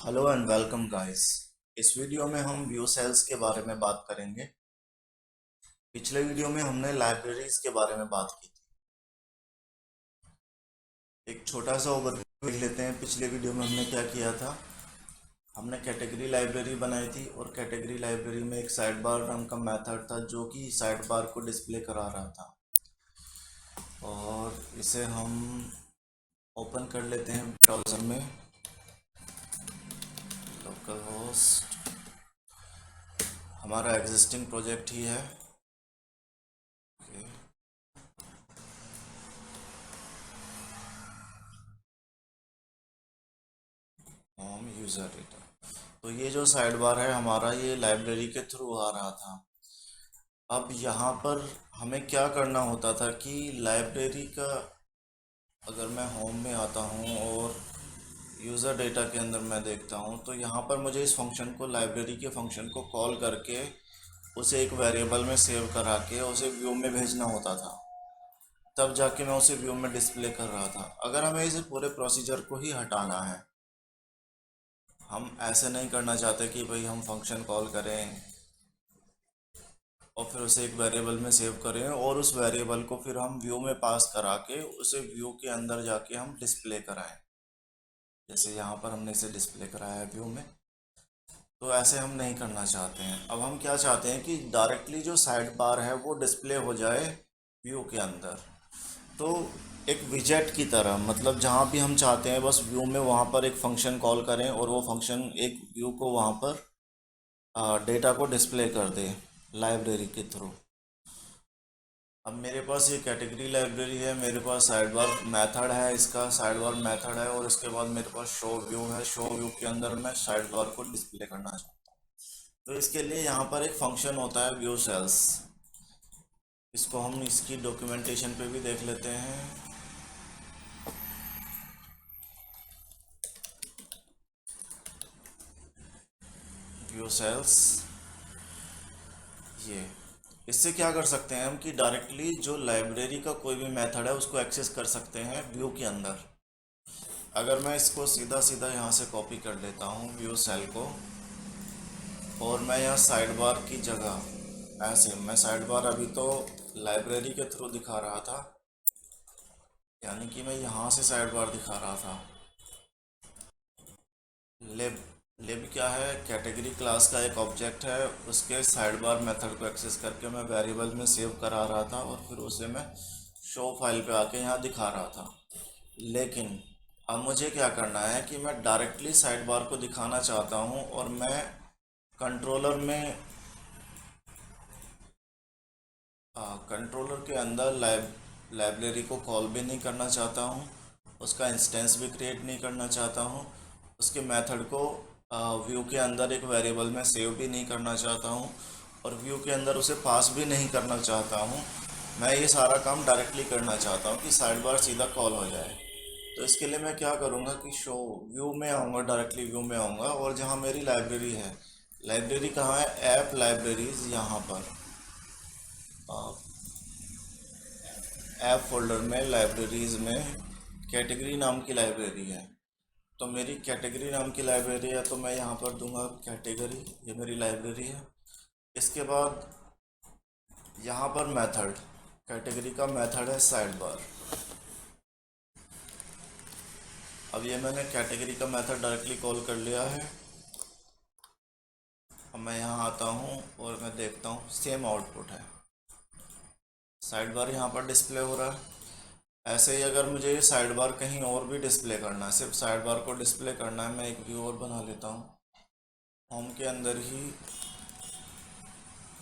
Hello and welcome guys. इस video में हम व्यू सेल्स के बारे में बात करेंगे। पिछले वीडियो में हमने लाइब्रेरीज के बारे में बात की थी। एक छोटा सा ओवरव्यू देख लेते हैं। पिछले वीडियो में हमने क्या किया था। हमने कैटेगरी लाइब्रेरी बनाई थी और कैटेगरी लाइब्रेरी में एक साइड बार नाम का मेथड था जो कि साइड बार को डिस्प्ले करा रहा था। और इसे हम ओपन कर लेते हैं ब्राउज़र में। लोकल होस्ट हमारा एग्जिस्टिंग प्रोजेक्ट ही है। Home user data. तो ये जो साइड बार है हमारा, ये लाइब्रेरी के थ्रू आ रहा था। अब यहाँ पर हमें क्या करना होता था कि लाइब्रेरी का, अगर मैं होम में आता हूँ और यूज़र डेटा के अंदर मैं देखता हूँ, तो यहाँ पर मुझे इस फंक्शन को, लाइब्रेरी के फंक्शन को कॉल करके उसे एक वेरिएबल में सेव करा के उसे व्यू में भेजना होता था। तब जाके मैं उसे व्यू में डिस्प्ले कर रहा था। अगर हमें इसे पूरे प्रोसीजर को ही हटाना है, हम ऐसे नहीं करना चाहते कि भाई हम फंक्शन कॉल करें और फिर उसे एक वेरिएबल में सेव करें और उस वेरिएबल को फिर हम व्यू में पास करा के उसे व्यू के अंदर जाके हम डिस्प्ले कराएं। जैसे यहाँ पर हमने इसे डिस्प्ले कराया है व्यू में। तो ऐसे हम नहीं करना चाहते हैं। अब हम क्या चाहते हैं कि डायरेक्टली जो साइड बार है वो डिस्प्ले हो जाए व्यू के अंदर। तो एक विजेट की तरह, मतलब जहाँ भी हम चाहते हैं बस व्यू में वहाँ पर एक फंक्शन कॉल करें और वो फंक्शन एक व्यू को वहाँ पर डेटा को डिस्प्ले कर दे लाइब्रेरी के थ्रू। अब मेरे पास ये कैटेगरी लाइब्रेरी है, मेरे पास साइड बार मेथड है, इसका साइड बार मेथड है और इसके बाद मेरे पास शो व्यू है। शो व्यू के अंदर मैं साइड बार को डिस्प्ले करना चाहता हूँ। तो इसके लिए यहाँ पर एक फंक्शन होता है व्यू सेल्स। इसको हम इसकी डॉक्यूमेंटेशन पे भी देख लेते हैं। व्यू सेल्स, ये इससे क्या कर सकते हैं हम कि डायरेक्टली जो लाइब्रेरी का कोई भी मेथड है उसको एक्सेस कर सकते हैं व्यू के अंदर। अगर मैं इसको सीधा सीधा यहाँ से कॉपी कर लेता हूँ व्यू सेल को, और मैं यहाँ साइड बार की जगह ऐसे, मैं साइड बार अभी तो लाइब्रेरी के थ्रू दिखा रहा था, यानी कि मैं यहाँ से साइड बार दिखा रहा था। लिब लिब क्या है? कैटेगरी क्लास का एक ऑब्जेक्ट है, उसके साइड बार मेथड को एक्सेस करके मैं वेरिएबल में सेव करा रहा था और फिर उसे मैं शो फाइल पे आके यहाँ दिखा रहा था। लेकिन अब मुझे क्या करना है कि मैं डायरेक्टली साइड बार को दिखाना चाहता हूँ और मैं कंट्रोलर में, कंट्रोलर के अंदर लाइब्रेरी को कॉल भी नहीं करना चाहता हूँ, उसका इंस्टेंस भी क्रिएट नहीं करना चाहता हूँ, उसके मेथड को व्यू के अंदर एक वेरिएबल में सेव भी नहीं करना चाहता हूँ और व्यू के अंदर उसे पास भी नहीं करना चाहता हूँ। मैं ये सारा काम डायरेक्टली करना चाहता हूँ कि साइड बार सीधा कॉल हो जाए। तो इसके लिए मैं क्या करूँगा कि शो व्यू में आऊँगा, डायरेक्टली व्यू में आऊँगा और जहाँ मेरी लाइब्रेरी है, लाइब्रेरी कहाँ है? ऐप लाइब्रेरीज, यहाँ पर ऐप फोल्डर में लाइब्रेरीज में कैटेगरी नाम की लाइब्रेरी है। तो मेरी कैटेगरी नाम की लाइब्रेरी है तो मैं यहाँ पर दूंगा कैटेगरी, ये मेरी लाइब्रेरी है। इसके बाद यहाँ पर मेथड, कैटेगरी का मेथड है साइड बार। अब ये मैंने कैटेगरी का मेथड डायरेक्टली कॉल कर लिया है। अब मैं यहाँ आता हूँ और मैं देखता हूँ सेम आउटपुट है, साइड बार यहाँ पर डिस्प्ले हो रहा है। ऐसे ही अगर मुझे ये साइड बार कहीं और भी डिस्प्ले करना है, सिर्फ साइड बार को डिस्प्ले करना है, मैं एक व्यू और बना लेता हूँ। होम के अंदर ही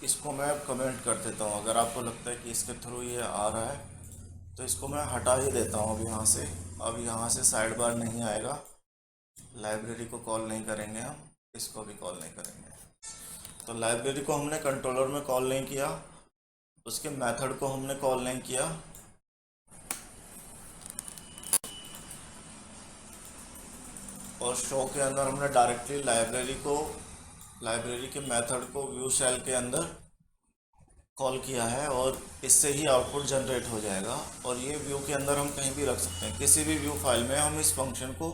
इसको मैं कमेंट कर देता हूँ। अगर आपको लगता है कि इसके थ्रू ये आ रहा है तो इसको मैं हटा ही देता हूँ अब यहाँ से। अब यहाँ से साइड बार नहीं आएगा, लाइब्रेरी को कॉल नहीं करेंगे हम, इसको भी कॉल नहीं करेंगे। तो लाइब्रेरी को हमने कंट्रोलर में कॉल नहीं किया, उसके मेथड को हमने कॉल नहीं किया, और शो के अंदर हमने डायरेक्टली लाइब्रेरी के मेथड को व्यू सेल के अंदर कॉल किया है और इससे ही आउटपुट जनरेट हो जाएगा। और ये व्यू के अंदर हम कहीं भी रख सकते हैं, किसी भी व्यू फाइल में हम इस फंक्शन को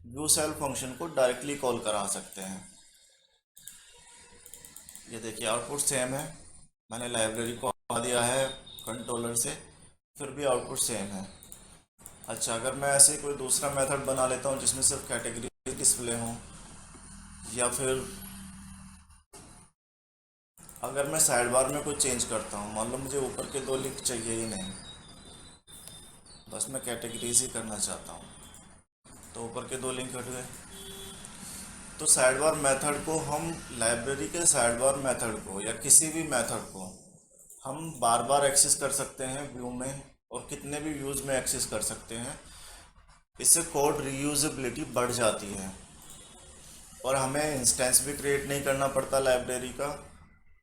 व्यू सेल फंक्शन को डायरेक्टली कॉल करा सकते हैं। ये देखिए आउटपुट सेम है, मैंने लाइब्रेरी को हटा दिया है कंट्रोलर से, फिर भी आउटपुट सेम है। अच्छा, अगर मैं ऐसे कोई दूसरा मेथड बना लेता हूँ जिसमें सिर्फ कैटेगरी डिस्प्ले हो, या फिर अगर मैं साइड बार में कुछ चेंज करता हूँ, मान लो मुझे ऊपर के दो लिंक चाहिए ही नहीं, बस मैं कैटेगरीज ही करना चाहता हूँ, तो ऊपर के दो लिंक हट गए। तो साइड बार मेथड को हम लाइब्रेरी के साइड बार मेथड को या किसी भी मेथड को हम बार बार एक्सेस कर सकते हैं व्यू में, और कितने भी व्यूज़ में एक्सेस कर सकते हैं। इससे कोड रीयूजेबिलिटी बढ़ जाती है और हमें इंस्टेंस भी क्रिएट नहीं करना पड़ता लाइब्रेरी का,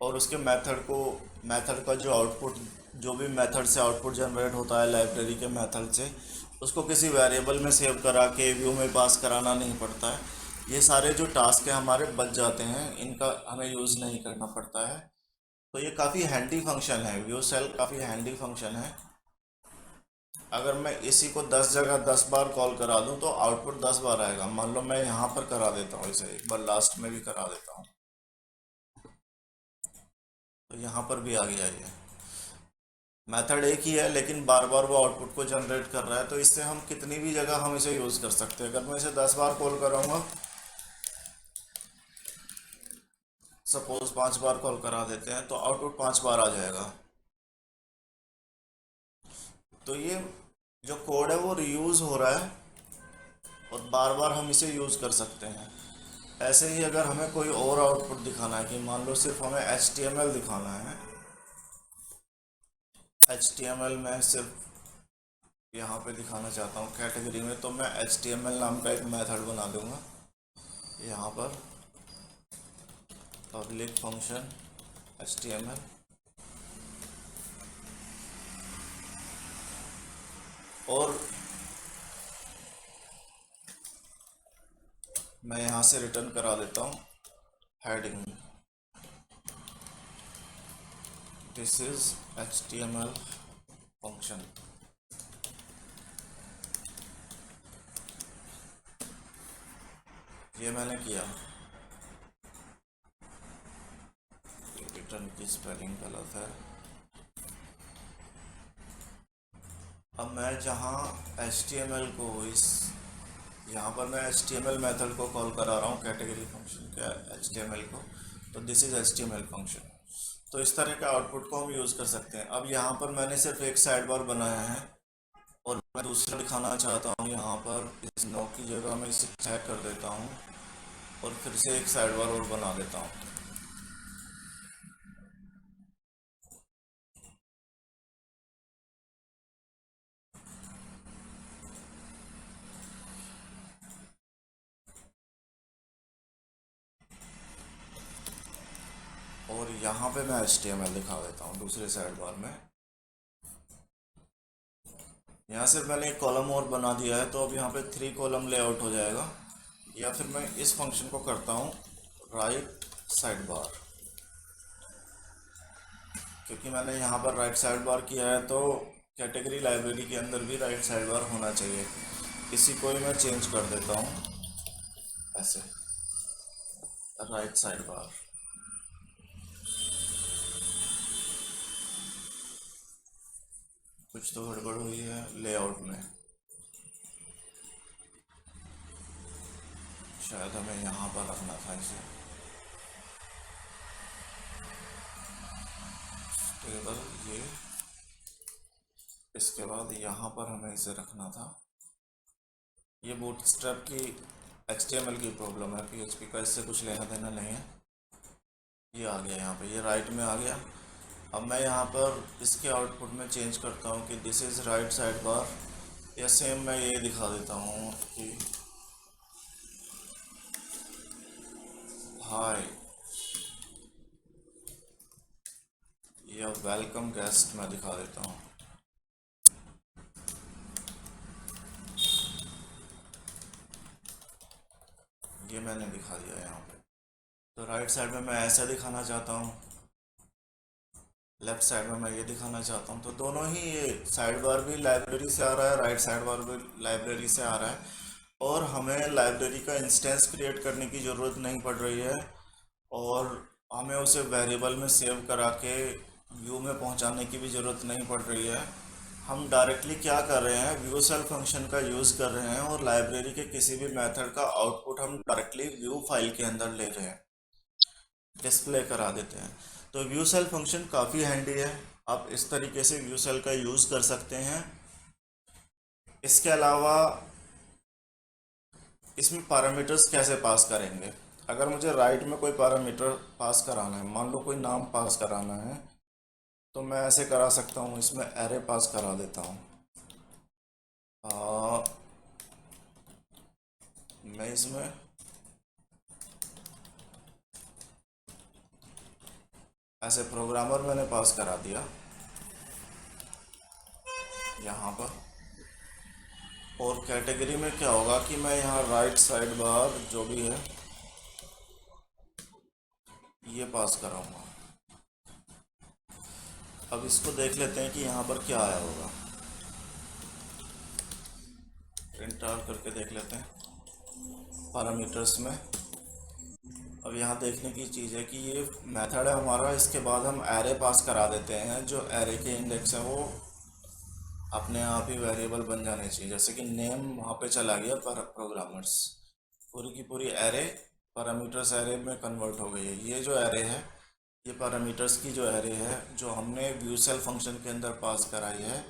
और उसके मेथड का जो आउटपुट, जो भी मेथड से आउटपुट जनरेट होता है लाइब्रेरी के मेथड से, उसको किसी वेरिएबल में सेव करा के व्यू में पास कराना नहीं पड़ता है। ये सारे जो टास्क हैं हमारे बच जाते हैं, इनका हमें यूज़ नहीं करना पड़ता है। तो ये काफ़ी हैंडी फंक्शन है, व्यू सेल काफ़ी हैंडी फंक्शन है। अगर मैं इसी को 10 जगह 10 बार कॉल करा दूं तो आउटपुट 10 बार आएगा। मान लो मैं यहाँ पर करा देता हूँ, इसे एक बार लास्ट में भी करा देता हूँ, तो यहाँ पर भी आ गया ये। मेथड एक ही है लेकिन बार बार वो आउटपुट को जनरेट कर रहा है, तो इससे हम कितनी भी जगह हम इसे यूज़ कर सकते हैं। अगर मैं इसे 10 बार कॉल कराऊंगा, सपोज 5 बार कॉल करा देते हैं, तो आउटपुट 5 बार आ जाएगा। तो ये जो कोड है वो रीयूज़ हो रहा है और बार बार हम इसे यूज़ कर सकते हैं। ऐसे ही अगर हमें कोई और आउटपुट दिखाना है, कि मान लो सिर्फ हमें HTML दिखाना है, HTML में सिर्फ यहाँ पे दिखाना चाहता हूँ कैटेगरी में, तो मैं HTML नाम का एक मेथड बना दूँगा यहाँ पर, पब्लिक फंक्शन HTML, और मैं यहाँ से रिटर्न करा देता हूँ heading, this is HTML function. ये मैंने किया, रिटर्न की स्पेलिंग गलत है। अब मैं जहाँ HTML को यहाँ पर मैं HTML मेथड को कॉल करा रहा हूँ कैटेगरी फंक्शन के HTML को, तो दिस इज HTML फंक्शन। तो इस तरह का आउटपुट को हम यूज़ कर सकते हैं। अब यहाँ पर मैंने सिर्फ एक साइड बार बनाया है और मैं दूसरा दिखाना चाहता हूँ। यहाँ पर इस नो की जगह मैं इसे चेक कर देता हूँ और फिर से एक साइड बार और बना देता हूँ। और यहाँ पे मैं HTML दिखा देता हूँ दूसरे साइड बार में। यहाँ से मैंने एक कॉलम और बना दिया है, तो अब यहाँ पे 3 कॉलम लेआउट हो जाएगा। या फिर मैं इस फंक्शन को करता हूँ राइट साइड बार, क्योंकि मैंने यहाँ पर राइट साइड बार किया है, तो कैटेगरी लाइब्रेरी के अंदर भी राइट साइड बार होना चाहिए। इसी को ही मैं चेंज कर देता हूँ ऐसे, राइट साइड बार। कुछ तो गड़बड़ हुई है लेआउट में, शायद हमें यहाँ पर रखना था इसे टेबल, ये इसके बाद यहाँ पर हमें इसे रखना था। ये बूटस्ट्रैप की HTML की प्रॉब्लम है, PHP का इससे कुछ लेना देना नहीं है। ये आ गया यहाँ पे, ये राइट में आ गया। अब मैं यहाँ पर इसके आउटपुट में चेंज करता हूँ कि this is right side bar, या सेम मैं ये दिखा देता हूँ कि हाय या वेलकम गेस्ट मैं दिखा देता हूँ। ये मैंने दिखा दिया यहाँ पे। तो राइट साइड में मैं ऐसा दिखाना चाहता हूँ, लेफ्ट साइड में मैं ये दिखाना चाहता हूँ। तो दोनों ही, ये साइड बार भी लाइब्रेरी से आ रहा है, राइट साइड बार भी लाइब्रेरी से आ रहा है। और हमें लाइब्रेरी का इंस्टेंस क्रिएट करने की ज़रूरत नहीं पड़ रही है, और हमें उसे वेरिएबल में सेव करा के व्यू में पहुंचाने की भी ज़रूरत नहीं पड़ रही है। हम डायरेक्टली क्या कर रहे हैं, व्यू सेल फंक्शन का यूज़ कर रहे हैं और लाइब्रेरी के किसी भी मेथड का आउटपुट हम डायरेक्टली व्यू फाइल के अंदर ले रहे हैं, डिस्प्ले करा देते हैं। तो व्यू सेल फंक्शन काफ़ी हैंडी है, आप इस तरीके से व्यू सेल का यूज़ कर सकते हैं। इसके अलावा इसमें पैरामीटर्स कैसे पास करेंगे, अगर मुझे राइट में कोई पैरामीटर पास कराना है, मान लो कोई नाम पास कराना है, तो मैं ऐसे करा सकता हूँ, इसमें एरे पास करा देता हूँ। मैं इसमें ऐसे प्रोग्रामर मैंने पास करा दिया यहाँ पर। और कैटेगरी में क्या होगा कि मैं यहाँ राइट साइड बार जो भी है ये पास कराऊंगा। अब इसको देख लेते हैं कि यहाँ पर क्या आया होगा, प्रिंट आउट करके देख लेते हैं पैरामीटर्स में। अब यहाँ देखने की चीज़ है कि ये मेथड है हमारा, इसके बाद हम एरे पास करा देते हैं, जो एरे के इंडेक्स है वो अपने आप ही वेरिएबल बन जाने चाहिए। जैसे कि नेम वहाँ पे चला गया, पर प्रोग्रामर्स पूरी की पूरी एरे पैरामीटर्स एरे में कन्वर्ट हो गई है। ये जो एरे है, ये पैरामीटर्स की जो एरे है जो हमने व्यू सेल फंक्शन के अंदर पास कराई है,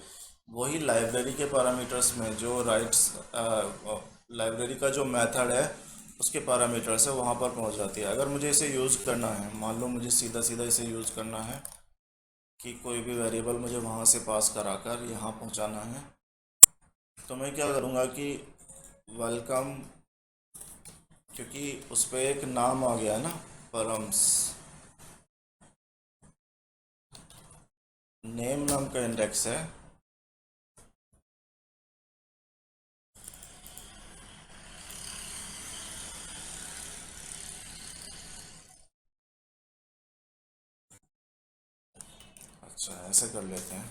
वही लाइब्रेरी के पैरामीटर्स में जो राइट्स लाइब्रेरी का जो मेथड है उसके पैरामीटर्स है वहाँ पर पहुँच जाती है। अगर मुझे इसे यूज़ करना है, मान लो मुझे सीधा सीधा इसे यूज़ करना है कि कोई भी वेरिएबल मुझे वहाँ से पास कराकर यहाँ पहुँचाना है, तो मैं क्या करूँगा कि वेलकम, क्योंकि उस पर एक नाम आ गया है ना, परम्स, नेम नाम का इंडेक्स है। अच्छा, ऐसे कर लेते हैं।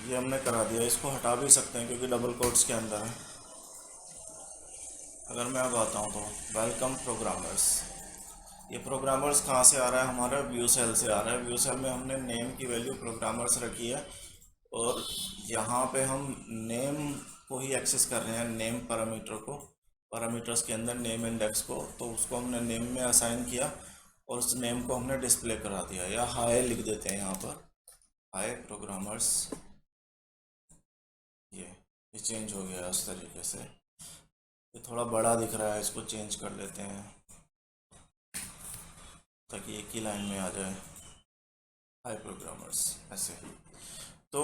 ये हमने करा दिया, इसको हटा भी सकते हैं क्योंकि डबल कोट्स के अंदर है। अगर मैं अब आता हूँ तो वेलकम प्रोग्रामर्स, ये प्रोग्रामर्स कहाँ से आ रहा है, हमारा व्यू सेल से आ रहा है। व्यू सेल में हमने नेम की वैल्यू प्रोग्रामर्स रखी है, और यहाँ पे हम नेम को ही एक्सेस कर रहे हैं, नेम पैरामीटर को, पैरामीटर्स के अंदर नेम इंडेक्स को, तो उसको हमने नेम में असाइन किया और उस नेम को हमने डिस्प्ले करा दिया। या हाय लिख देते हैं यहाँ पर, हाय प्रोग्रामर्स। ये चेंज हो गया उस तरीके से। ये थोड़ा बड़ा दिख रहा है, इसको चेंज कर लेते हैं ताकि एक ही लाइन में आ जाए, हाय प्रोग्रामर्स, ऐसे। तो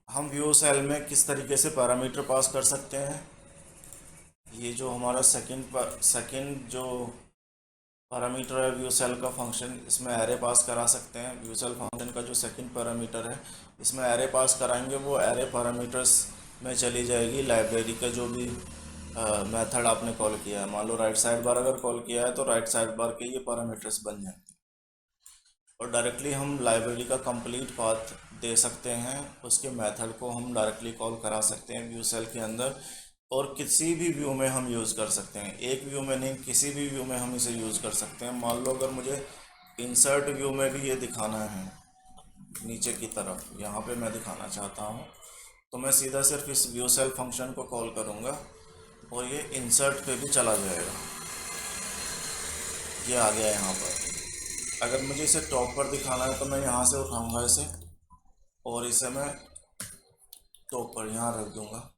हम व्यू सेल में किस तरीके से पैरामीटर पास कर सकते हैं, ये जो हमारा सेकंड जो पैरामीटर है व्यू सेल का फंक्शन, इसमें एरे पास करा सकते हैं। व्यू सेल फंक्शन का जो सेकंड पैरामीटर है इसमें एरे पास कराएंगे, वो एरे पैरामीटर्स में चली जाएगी लाइब्रेरी का जो भी मेथड आपने कॉल किया है। मान लो राइट साइड बार अगर कॉल किया है तो राइट साइड बार के ये पैरामीटर्स बन जाएंगे, और डायरेक्टली हम लाइब्रेरी का कंप्लीट पाथ दे सकते हैं, उसके मेथड को हम डायरेक्टली कॉल करा सकते हैं व्यू सेल के अंदर, और किसी भी व्यू में हम यूज़ कर सकते हैं। एक व्यू में नहीं, किसी भी व्यू में हम इसे यूज़ कर सकते हैं। मान लो अगर मुझे इंसर्ट व्यू में भी ये दिखाना है, नीचे की तरफ यहाँ पे मैं दिखाना चाहता हूँ, तो मैं सीधा सिर्फ इस व्यू सेल फंक्शन को कॉल करूँगा और ये इंसर्ट पे भी चला जाएगा। ये आ गया यहाँ पर। अगर मुझे इसे टॉप पर दिखाना है तो मैं यहाँ से उठाऊँगा इसे और इसे मैं टॉप पर यहाँ रख दूँगा।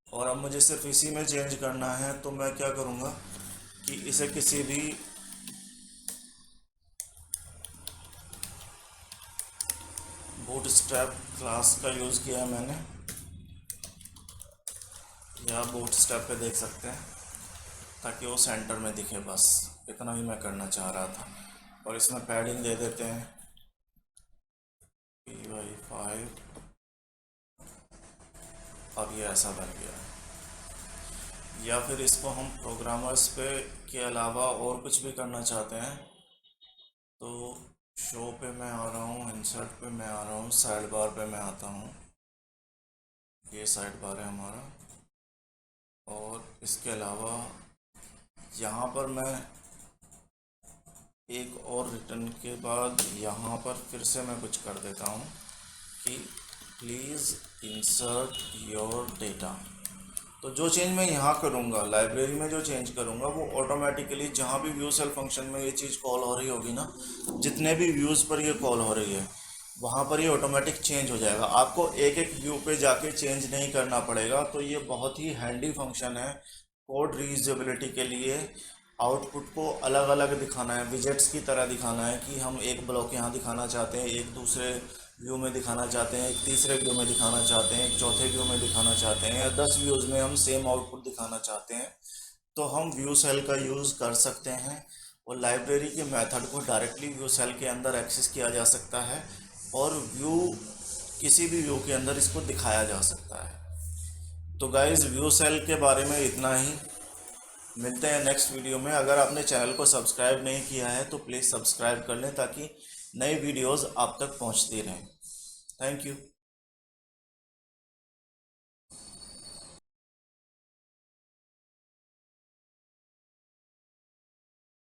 और अब मुझे सिर्फ इसी में चेंज करना है, तो मैं क्या करूँगा कि इसे किसी भी बूटस्ट्रैप क्लास का यूज़ किया है मैंने, या बूटस्ट्रैप पे देख सकते हैं, ताकि वो सेंटर में दिखे। बस इतना ही मैं करना चाह रहा था। और इसमें पैडिंग दे देते हैं py5। अब ये ऐसा बन गया। या फिर इसको हम प्रोग्रामर्स पे के अलावा और कुछ भी करना चाहते हैं तो शो पे मैं आ रहा हूँ, इंसर्ट पे मैं आ रहा हूँ, साइड बार पे मैं आता हूँ। ये साइड बार है हमारा। और इसके अलावा यहाँ पर मैं एक और रिटर्न के बाद यहाँ पर फिर से मैं कुछ कर देता हूँ कि प्लीज़ इंसर्ट योर डेटा। तो जो चेंज मैं यहाँ करूँगा, लाइब्रेरी में जो चेंज करूँगा, वो ऑटोमेटिकली जहाँ भी व्यू सेल फंक्शन में ये चीज़ कॉल हो रही होगी ना, जितने भी व्यूज़ पर ये कॉल हो रही है वहाँ पर ये ऑटोमेटिक चेंज हो जाएगा। आपको एक एक व्यू पे जाके चेंज नहीं करना पड़ेगा। तो ये बहुत ही हैंडी फंक्शन है कोड रीयूजेबिलिटी के लिए। आउटपुट को अलग अलग दिखाना है, विजेट्स की तरह दिखाना है कि हम एक ब्लॉक यहाँ दिखाना चाहते हैं, एक दूसरे व्यू में दिखाना चाहते हैं, एक तीसरे व्यू में दिखाना चाहते हैं, एक चौथे व्यू में दिखाना चाहते हैं, या 10 व्यूज़ में हम सेम आउटपुट दिखाना चाहते हैं, तो हम व्यू सेल का यूज़ कर सकते हैं। और लाइब्रेरी के मेथड को डायरेक्टली व्यू सेल के अंदर एक्सेस किया जा सकता है और व्यू किसी भी व्यू के अंदर इसको दिखाया जा सकता है। तो गाइस, व्यू सेल के बारे में इतना ही। मिलते हैं नेक्स्ट वीडियो में। अगर आपने चैनल को सब्सक्राइब नहीं किया है तो प्लीज़ सब्सक्राइब कर लें ताकि नई वीडियोस आप तक पहुंचती रहें। Thank you.